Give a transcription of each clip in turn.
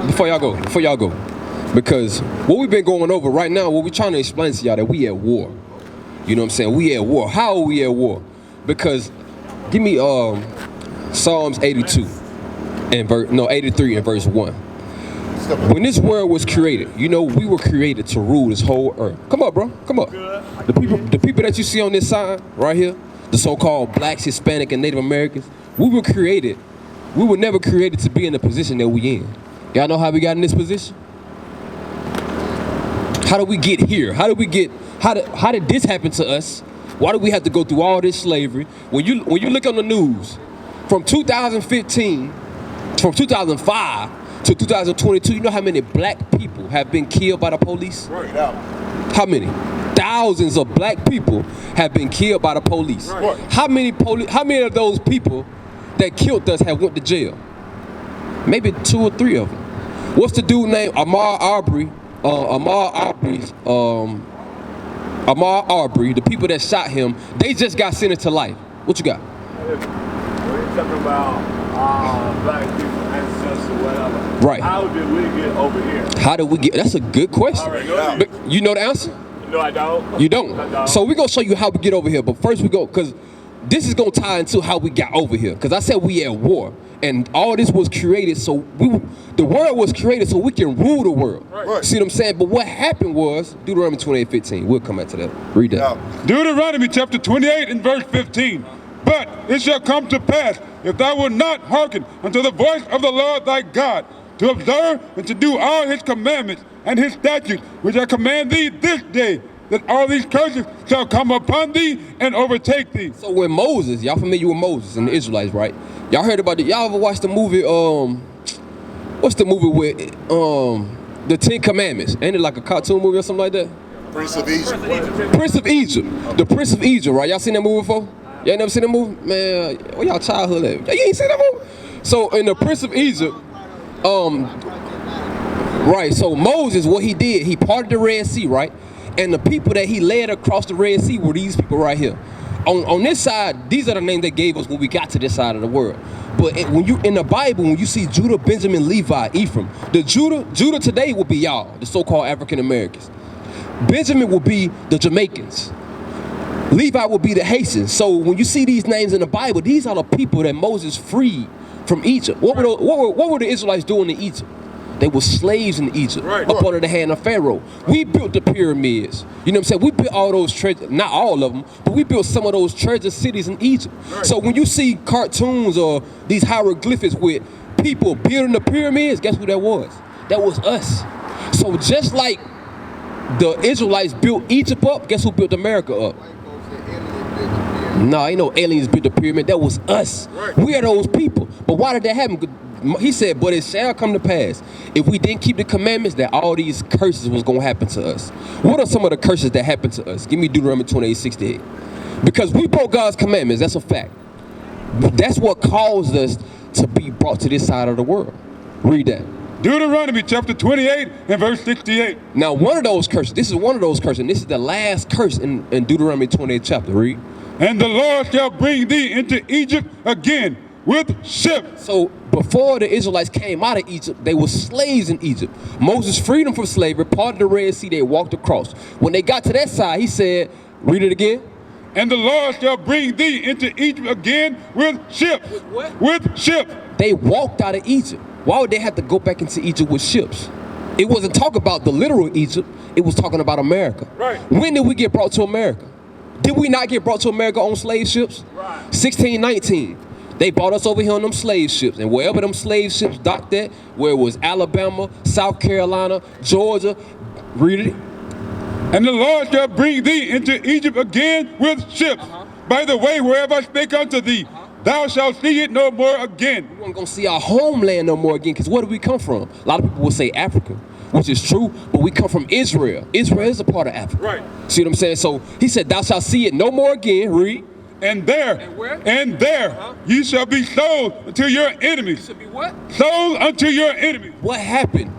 before y'all go, because what we've been going over right now, what we're trying to explain to y'all that we at war. You know what I'm saying? We at war. How are we at war? Because give me Psalms 82 and 83 and verse 1. When this world was created, you know, we were created to rule this whole earth. Come up, bro. Come up. The people that you see on this side right here, the so-called blacks, Hispanic, and Native Americans, we were never created to be in the position that we in. Y'all know how we got in this position? How did we get here? How did this happen to us? Why do we have to go through all this slavery? When you look on the news, from 2015, from 2005 to 2022, you know how many black people have been killed by the police? Right. How many? Thousands of black people have been killed by the police. Right. How many of those people that killed us have went to jail? Maybe 2 or 3 of them. What's the dude named Ahmaud Arbery? Ahmaud Arbery, the people that shot him, they just got sentenced to life. What you got? We're talking about black people, ancestors, whatever. Right. How did we get over here? How did we get? That's a good question. But you know the answer? No, I don't. You don't? I don't. So we're going to show you how we get over here. But first we go, because this is going to tie into how we got over here. Because I said we at war. And all this was created the world was created so we can rule the world. Right. See what I'm saying? But what happened was, Deuteronomy 28:15. We'll come back to that. Read that. Deuteronomy chapter 28 and verse 15. But it shall come to pass, if thou wilt not hearken unto the voice of the Lord thy God, to observe and to do all his commandments and his statutes, which I command thee this day, that all these curses shall come upon thee and overtake thee. So when Moses, y'all familiar with Moses and the Israelites, right? Y'all heard about it. Y'all ever watched the movie, what's the movie with, the 10 Commandments? Ain't it like a cartoon movie or something like that? Prince of Egypt. Prince of Egypt. The Prince of Egypt, right? Y'all seen that movie before? Y'all never seen that movie? Man, where y'all childhood at? You ain't seen that movie? So in the Prince of Egypt, right, so Moses, what he did, he parted the Red Sea, right? And the people that he led across the Red Sea were these people right here. On this side, these are the names they gave us when we got to this side of the world. But when you in the Bible, when you see Judah, Benjamin, Levi, Ephraim, the Judah today will be y'all, the so-called African Americans. Benjamin will be the Jamaicans. Levi will be the Haitians. So when you see these names in the Bible, these are the people that Moses freed from Egypt. What were the Israelites doing in Egypt? They were slaves in Egypt, up under the hand of Pharaoh. We built the pyramids. You know what I'm saying? We built all those treasures, not all of them, but we built some of those treasure cities in Egypt. Right. So when you see cartoons or these hieroglyphics with people building the pyramids, guess who that was? That was us. So just like the Israelites built Egypt up, guess who built America up? No, ain't no aliens built the pyramid. That was us. Right. We are those people. But why did that happen? He said, but it shall come to pass, if we didn't keep the commandments, that all these curses was going to happen to us. What are some of the curses that happened to us? Give me Deuteronomy 28:68. Because we broke God's commandments. That's a fact. That's what caused us to be brought to this side of the world. Read that. Deuteronomy chapter 28 and verse 68. Now, one of those curses, this is one of those curses, and this is the last curse in Deuteronomy 28 chapter. Read. And the Lord shall bring thee into Egypt again with ships. So before the Israelites came out of Egypt, they were slaves in Egypt. Moses freed them from slavery, parted the Red Sea, they walked across. When they got to that side, he said, read it again. And the Lord shall bring thee into Egypt again with ships. With what? With ships. They walked out of Egypt. Why would they have to go back into Egypt with ships? It wasn't talking about the literal Egypt. It was talking about America. Right. When did we get brought to America? Did we not get brought to America on slave ships? Right. 1619. They brought us over here on them slave ships. And wherever them slave ships docked at, where it was Alabama, South Carolina, Georgia, read it. And the Lord shall bring thee into Egypt again with ships. By the way, wherever I spake unto thee, thou shalt see it no more again. We weren't going to see our homeland no more again, because where do we come from? A lot of people will say Africa, which is true, but we come from Israel. Israel is a part of Africa. Right. See what I'm saying? So he said, thou shalt see it no more again. Read. And there, ye shall be sold unto your enemies. You should be what? Sold unto your enemies. What happened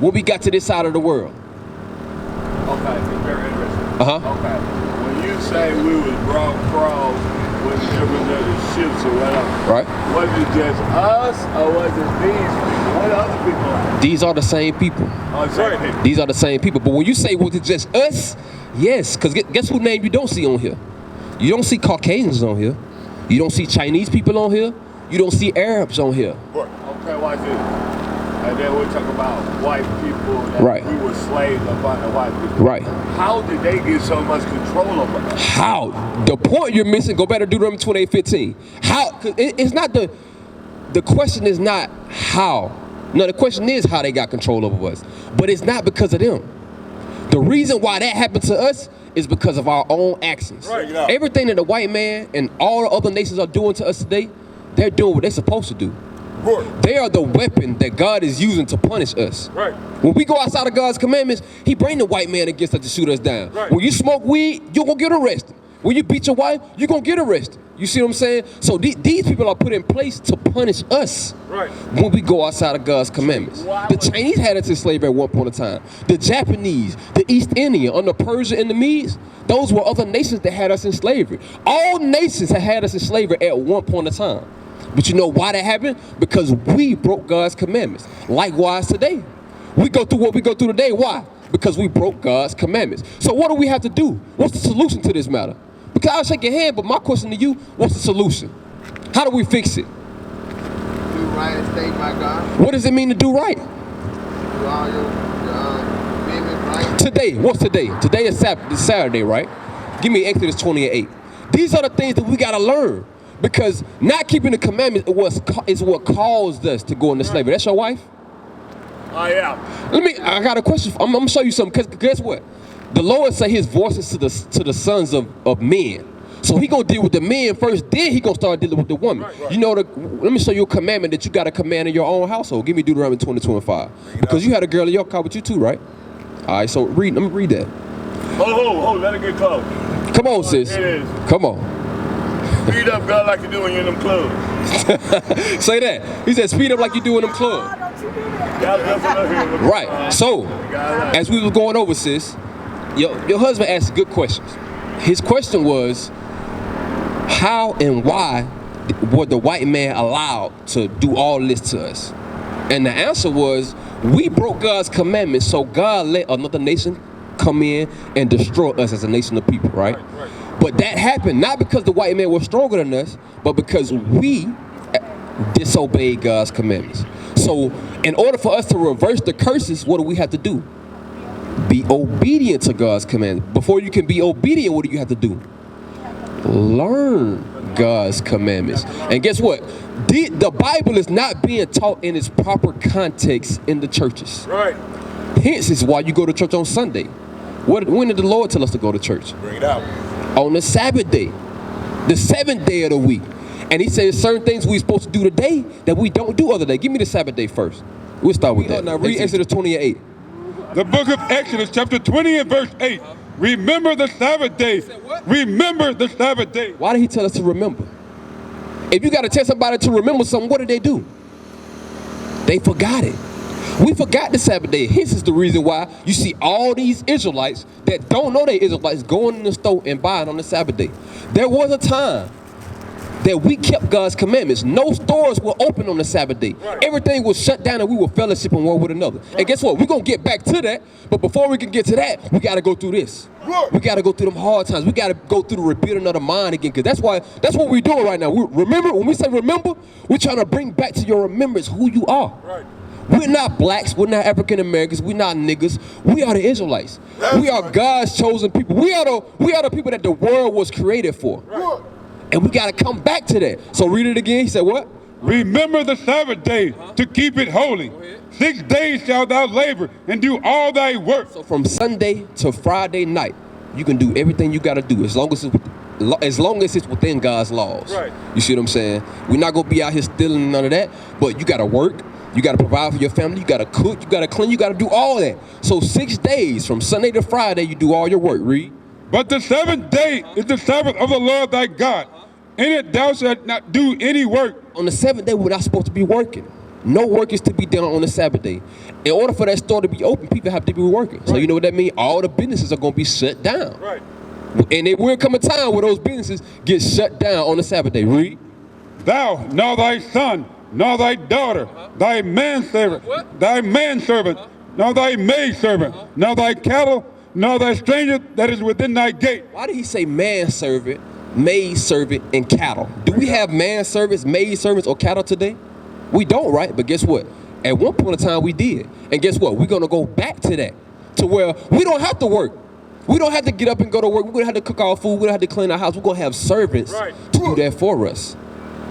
when we got to this side of the world? Okay, it's very interesting. Uh-huh. Okay. When you say we was brought across when the different little ships or whatever. Right. Was it just us or was it these people? What other people like? These are the same people. Oh, sorry. These are the same people. But when you say, was it just us? Yes, because guess who name you don't see on here? You don't see Caucasians on here. You don't see Chinese people on here. You don't see Arabs on here. Okay, watch this. And then we're talking about white people that Right. we were slaves upon the white people. Right. How did they get so much control over us? How? The point you're missing, go back to Deuteronomy 28:15. How? 'Cause it's not the question is not how. No, the question is how they got control over us. But it's not because of them. The reason why that happened to us is because of our own actions. Right. Everything that the white man and all the other nations are doing to us today, they're doing what they're supposed to do. They are the weapon that God is using to punish us. Right. When we go outside of God's commandments, he bring the white man against us to shoot us down. Right. When you smoke weed, you're going to get arrested. When you beat your wife, you're going to get arrested. You see what I'm saying? So these people are put in place to punish us Right. when we go outside of God's commandments. Why The would- Chinese had us in slavery at one point in time. The Japanese, the East Indian, under Persia and the Medes, those were other nations that had us in slavery. All nations have had us in slavery at one point in time. But you know why that happened? Because we broke God's commandments. Likewise today. We go through what we go through today. Why? Because we broke God's commandments. So what do we have to do? What's the solution to this matter? Because I'll shake your hand, but my question to you, what's the solution? How do we fix it? Do right and stay by God. What does it mean to do right? Do all your commitments right. Today, what's today? Today is Saturday, right? Give me Exodus 20:8. These are the things that we got to learn. Because not keeping the commandments is what caused us to go into slavery. That's your wife? Oh, yeah. I got a question. I'm going to show you something. Because guess what? The Lord say his voice is to the sons of men. So he going to deal with the men first, then he going to start dealing with the woman. Right. You know, let me show you a commandment that you got to command in your own household. Give me Deuteronomy 20:25. Because you had a girl in your car with you too, right? All right, so let me read that. Hold, let it get close. Come on, sis. It is. Come on. Speed up, God, like you do when you're in them clubs. Say that. He said, speed up like you do in them clubs. God, that's what I hear. Right. So, as we was going over, sis, your husband asked good questions. His question was, how and why were the white man allowed to do all this to us? And the answer was, we broke God's commandments, so God let another nation come in and destroy us as a nation of people, right? But that happened not because the white man was stronger than us, but because we disobeyed God's commandments. So in order for us to reverse the curses, what do we have to do? Be obedient to God's commandments. Before you can be obedient, what do you have to do? Learn God's commandments. And guess what? The Bible is not being taught in its proper context in the churches. Right. Hence is why you go to church on Sunday. When did the Lord tell us to go to church? Bring it out. On the Sabbath day, the seventh day of the week. And he says certain things we're supposed to do today that we don't do other day. Give me the Sabbath day first. We'll start with that. Now read Exodus 20:8. The book of Exodus, chapter 20 and verse 8. Remember the Sabbath day. Remember the Sabbath day. Why did he tell us to remember? If you got to tell somebody to remember something, what did they do? They forgot it. We forgot the Sabbath day. This is the reason why you see all these Israelites that don't know they Israelites going in the store and buying on the Sabbath day. There was a time that we kept God's commandments. No stores were open on the Sabbath day. Right. Everything was shut down and we were fellowshipping one with another. Right. And guess what? We're going to get back to that. But before we can get to that, we got to go through this. Right. We got to go through them hard times. We got to go through the rebuilding of the mind again. Because that's what we're doing right now. Remember, when we say remember, we're trying to bring back to your remembrance who you are. Right. We're not blacks. We're not African Americans. We're not niggas. We are the Israelites. We are God's chosen people. We are the people that the world was created for. Right. And we got to come back to that. So read it again. He said what? Remember the Sabbath day to keep it holy. 6 days shalt thou labor and do all thy work. So from Sunday to Friday night, you can do everything you got to do as long as it's within God's laws. Right. You see what I'm saying? We're not going to be out here stealing none of that, but you got to work. You got to provide for your family. You got to cook. You got to clean. You got to do all that. So 6 days from Sunday to Friday, you do all your work. Read. But the seventh day is the Sabbath of the Lord thy God. In it thou shalt not do any work. On the seventh day, we're not supposed to be working. No work is to be done on the Sabbath day. In order for that store to be open, people have to be working. So you know what that means? All the businesses are going to be shut down. Right. And there will come a time where those businesses get shut down on the Sabbath day. Read. Thou, nor thy son, nor thy daughter, thy manservant, nor thy maidservant, nor thy cattle, nor thy stranger that is within thy gate. Why did he say manservant, maidservant, and cattle? Do we have manservants, maidservants, or cattle today? We don't, right? But guess what? At one point in time, we did. And guess what? We're going to go back to that, to where we don't have to work. We don't have to get up and go to work. We're going to have to cook our food. We're going to have to clean our house. We're going to have servants to do that for us.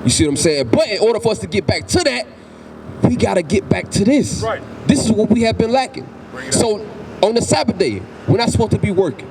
You see what I'm saying? But in order for us to get back to that, we got to get back to this. Right. This is what we have been lacking. So on the Sabbath day, we're not supposed to be working.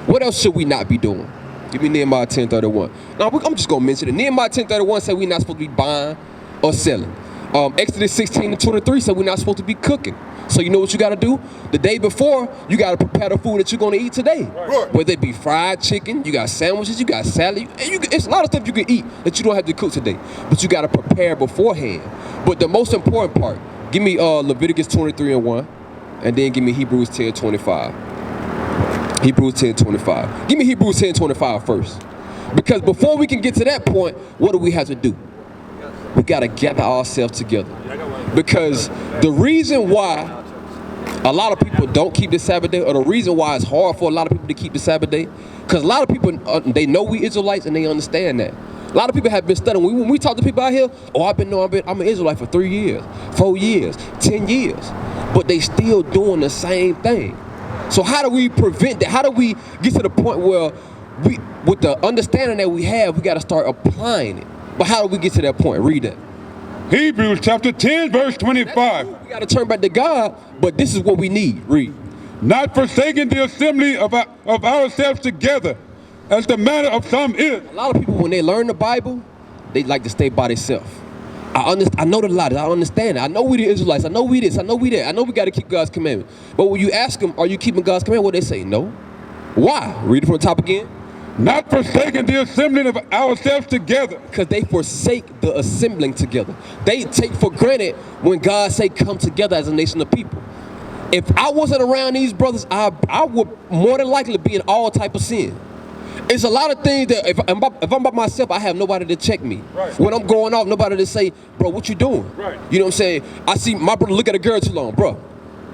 What else should we not be doing? Give me Nehemiah 10:31. Now, I'm just going to mention it. Nehemiah 10:31 said we're not supposed to be buying or selling. Exodus 16:23 said we're not supposed to be cooking. So you know what you got to do? The day before, you got to prepare the food that you're going to eat today. Right. Whether it be fried chicken, you got sandwiches, you got salad. It's a lot of stuff you can eat that you don't have to cook today. But you got to prepare beforehand. But the most important part, give me Leviticus 23:1, and then give me Hebrews 10:25. Hebrews 10:25. Give me Hebrews 10:25 first. Because before we can get to that point, what do we have to do? We got to gather ourselves together. Because the reason why a lot of people don't keep the Sabbath day, or the reason why it's hard for a lot of people to keep the Sabbath day, because a lot of people, they know we Israelites and they understand that. A lot of people have been studying. When we talk to people out here, I'm an Israelite for 3 years, 4 years, 10 years. But they still doing the same thing. So how do we prevent that? How do we get to the point where with the understanding that we have, we got to start applying it? But how do we get to that point? Read that. Hebrews chapter 10, verse 25. We got to turn back to God, but this is what we need. Read. Not forsaking the assembly of ourselves together, as the manner of some is. A lot of people, when they learn the Bible, they like to stay by themselves. I know the lot. I understand it. I know we the Israelites. I know we this. I know we that. I know we got to keep God's commandment. But when you ask them, are you keeping God's commandment? What they say? No. Why? Read it from the top again. Not forsaking the assembling of ourselves together. Because they forsake the assembling together. They take for granted when God say come together as a nation of people. If I wasn't around these brothers, I would more than likely be in all type of sin. It's a lot of things that if I'm by myself, I have nobody to check me. Right. When I'm going off, nobody to say, bro, what you doing? Right. You know what I'm saying? I see my brother look at a girl too long, bro.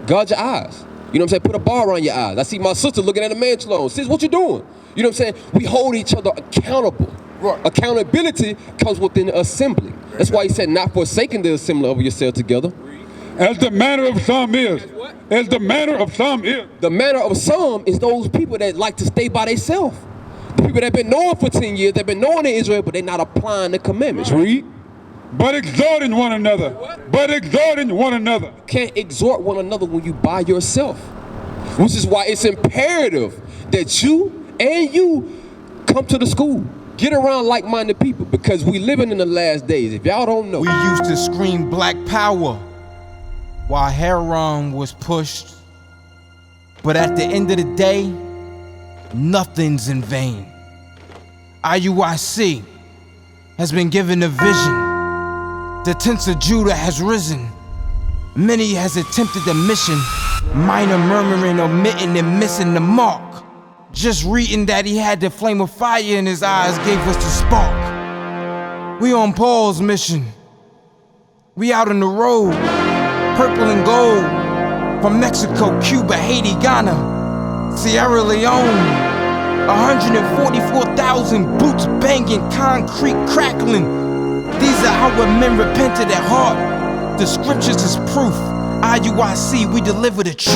Guard your eyes. You know what I'm saying? Put a bar around your eyes. I see my sister looking at a man too long. Sis, what you doing? You know what I'm saying? We hold each other accountable. Right. Accountability comes within the assembly. That's why he said not forsaking the assembly of yourself together. As the manner of some is. As the manner of some is. The manner of some is those people that like to stay by themselves. The people that have been knowing for 10 years, they've been knowing in Israel, but they're not applying the commandments. Read. But exhorting one another. But exhorting one another. You can't exhort one another when you by yourself. Which is why it's imperative that you come to the school. Get around like-minded people, because we living in the last days. If y'all don't know. We used to scream black power while Heron was pushed. But at the end of the day, nothing's in vain. IUIC has been given a vision. The tents of Judah has risen. Many has attempted the mission. Minor murmuring, omitting, and missing the mark. Just reading that he had the flame of fire in his eyes gave us the spark. We on Paul's mission. We out on the road. Purple and gold. From Mexico, Cuba, Haiti, Ghana, Sierra Leone. 144,000 boots banging, concrete crackling. These are our men repented at heart. The scriptures is proof. IUIC, we deliver the truth.